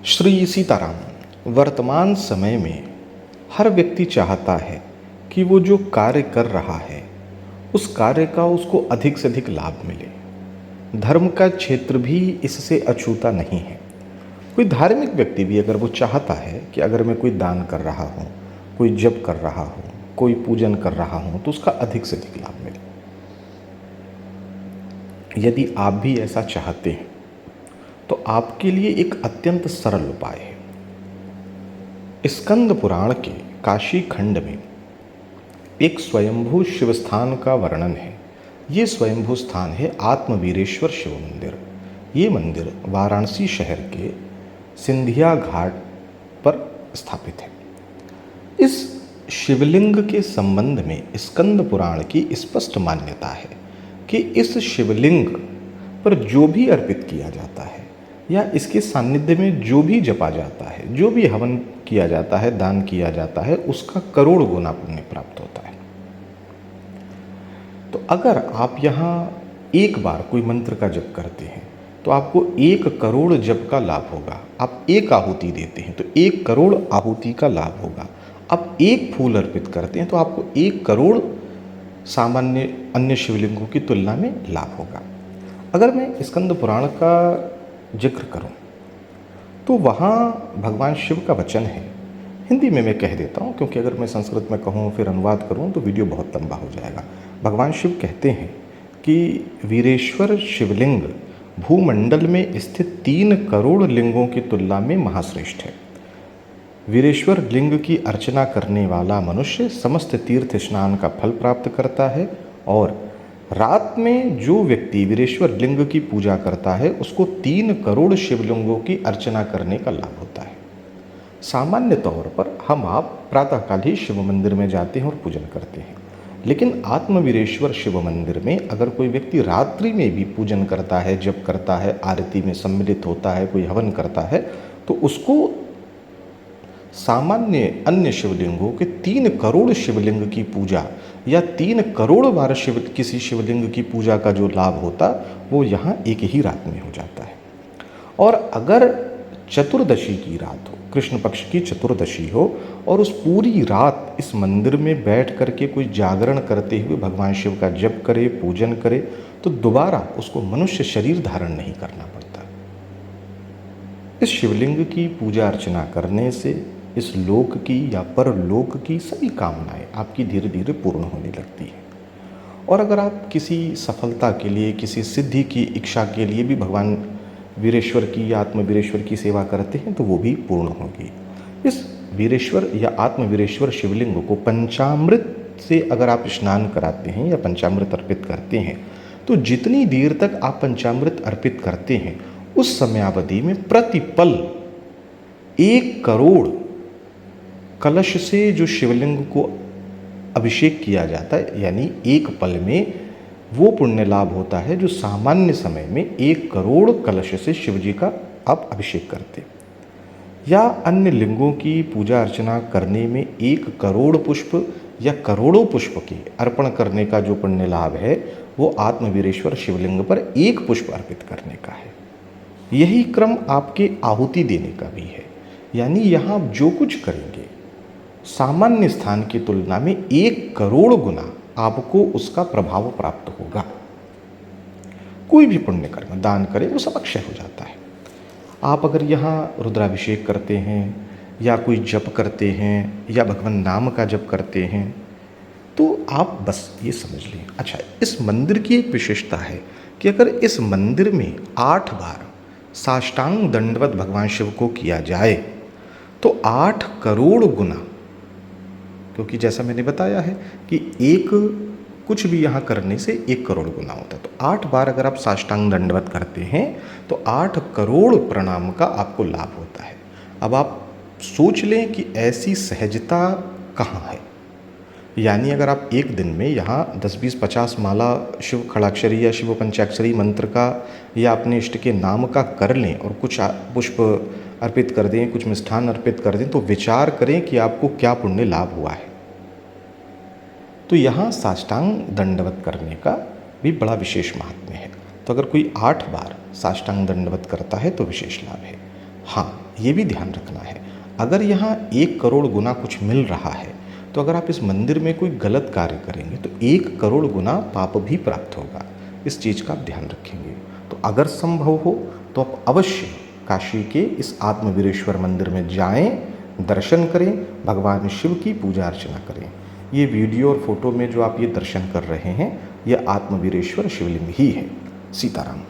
श्री सीताराम। वर्तमान समय में हर व्यक्ति चाहता है कि वो जो कार्य कर रहा है उस कार्य का उसको अधिक से अधिक लाभ मिले। धर्म का क्षेत्र भी इससे अछूता नहीं है। कोई धार्मिक व्यक्ति भी अगर वो चाहता है कि अगर मैं कोई दान कर रहा हूँ, कोई जप कर रहा हूँ, कोई पूजन कर रहा हूँ तो उसका अधिक से अधिक लाभ मिले। यदि आप भी ऐसा चाहते हैं तो आपके लिए एक अत्यंत सरल उपाय है। स्कंद पुराण के काशी खंड में एक स्वयंभू शिव स्थान का वर्णन है। ये स्वयंभू स्थान है आत्मवीरेश्वर शिव मंदिर। ये मंदिर वाराणसी शहर के सिंधिया घाट पर स्थापित है। इस शिवलिंग के संबंध में स्कंद पुराण की स्पष्ट मान्यता है कि इस शिवलिंग पर जो भी अर्पित किया जाता है या इसके सानिध्य में जो भी जपा जाता है, जो भी हवन किया जाता है, दान किया जाता है, उसका करोड़ गुना पुण्य प्राप्त होता है। तो अगर आप यहाँ एक बार कोई मंत्र का जप करते हैं तो आपको 1 करोड़ जप का लाभ होगा। आप एक आहुति देते हैं तो 1 करोड़ आहुति का लाभ होगा। आप एक फूल अर्पित करते हैं तो आपको 1 करोड़ सामान्य अन्य शिवलिंगों की तुलना में लाभ होगा। अगर मैं स्कंद पुराण का जिक्र करूं तो वहाँ भगवान शिव का वचन है। हिंदी में मैं कह देता हूँ क्योंकि अगर मैं संस्कृत में कहूँ फिर अनुवाद करूँ तो वीडियो बहुत लंबा हो जाएगा। भगवान शिव कहते हैं कि वीरेश्वर शिवलिंग भूमंडल में स्थित 3 करोड़ लिंगों की तुलना में महाश्रेष्ठ है। वीरेश्वर लिंग की अर्चना करने वाला मनुष्य समस्त तीर्थ स्नान का फल प्राप्त करता है और रात में जो व्यक्ति वीरेश्वर लिंग की पूजा करता है उसको 3 करोड़ शिवलिंगों की अर्चना करने का लाभ होता है। सामान्य तौर पर हम आप प्रातःकाल ही शिव मंदिर में जाते हैं और पूजन करते हैं, लेकिन आत्मवीरेश्वर शिव मंदिर में अगर कोई व्यक्ति रात्रि में भी पूजन करता है, जप करता है, आरती में सम्मिलित होता है, कोई हवन करता है तो उसको सामान्य अन्य शिवलिंगों के 3 करोड़ शिवलिंग की पूजा या 3 करोड़ बार किसी शिवलिंग की पूजा का जो लाभ होता वो यहाँ एक ही रात में हो जाता है। और अगर चतुर्दशी की रात हो, कृष्ण पक्ष की चतुर्दशी हो और उस पूरी रात इस मंदिर में बैठ करके कोई जागरण करते हुए भगवान शिव का जप करे, पूजन करे तो दोबारा उसको मनुष्य शरीर धारण नहीं करना पड़ता। इस शिवलिंग की पूजा अर्चना करने से इस लोक की या परलोक की सभी कामनाएं आपकी धीरे धीरे पूर्ण होने लगती हैं। और अगर आप किसी सफलता के लिए, किसी सिद्धि की इच्छा के लिए भी भगवान वीरेश्वर की या आत्मवीरेश्वर की सेवा करते हैं तो वो भी पूर्ण होगी। इस वीरेश्वर या आत्मवीरेश्वर शिवलिंग को पंचामृत से अगर आप स्नान कराते हैं या पंचामृत अर्पित करते हैं तो जितनी देर तक आप पंचामृत अर्पित करते हैं उस समयावधि में प्रतिपल 1 करोड़ कलश से जो शिवलिंग को अभिषेक किया जाता है, यानी एक पल में वो पुण्य लाभ होता है जो सामान्य समय में 1 करोड़ कलश से शिव जी का आप अभिषेक करते। या अन्य लिंगों की पूजा अर्चना करने में 1 करोड़ पुष्प या करोड़ों पुष्प के अर्पण करने का जो पुण्य लाभ है वो आत्मवीरेश्वर शिवलिंग पर 1 पुष्प अर्पित करने का है। यही क्रम आपके आहुति देने का भी है, यानी यहाँ आप जो कुछ करेंगे सामान्य स्थान की तुलना में 1 करोड़ गुना आपको उसका प्रभाव प्राप्त होगा। कोई भी पुण्य कर्म दान करें वो सब अक्षय हो जाता है। आप अगर यहाँ रुद्राभिषेक करते हैं या कोई जप करते हैं या भगवान नाम का जप करते हैं तो आप बस ये समझ लें। अच्छा, इस मंदिर की एक विशेषता है कि अगर इस मंदिर में 8 बार साष्टांग दंडवत भगवान शिव को किया जाए तो 8 करोड़ गुना, क्योंकि जैसा मैंने बताया है कि एक कुछ भी यहाँ करने से 1 करोड़ गुना होता है, तो 8 बार अगर आप साष्टांग दंडवत करते हैं तो 8 करोड़ प्रणाम का आपको लाभ होता है। अब आप सोच लें कि ऐसी सहजता कहाँ है। यानी अगर आप एक दिन में यहाँ 10, 20, 50 माला शिव खड़ाक्षरी या शिव पंचाक्षरी मंत्र का या अपने इष्ट के नाम का कर लें और कुछ पुष्प अर्पित कर दें, कुछ मिष्ठान अर्पित कर दें तो विचार करें कि आपको क्या पुण्य लाभ हुआ है। तो यहाँ साष्टांग दंडवत करने का भी बड़ा विशेष महात्म्य है। तो अगर कोई 8 बार साष्टांग दंडवत करता है तो विशेष लाभ है। हाँ, ये भी ध्यान रखना है, अगर यहाँ 1 करोड़ गुना कुछ मिल रहा है तो अगर आप इस मंदिर में कोई गलत कार्य करेंगे तो 1 करोड़ गुना पाप भी प्राप्त होगा। इस चीज़ का आप ध्यान रखेंगे। तो अगर संभव हो तो आप अवश्य काशी के इस आत्मवीरेश्वर मंदिर में जाएं, दर्शन करें, भगवान शिव की पूजा अर्चना करें। ये वीडियो और फोटो में जो आप ये दर्शन कर रहे हैं, ये आत्मवीरेश्वर शिवलिंग ही है। सीताराम।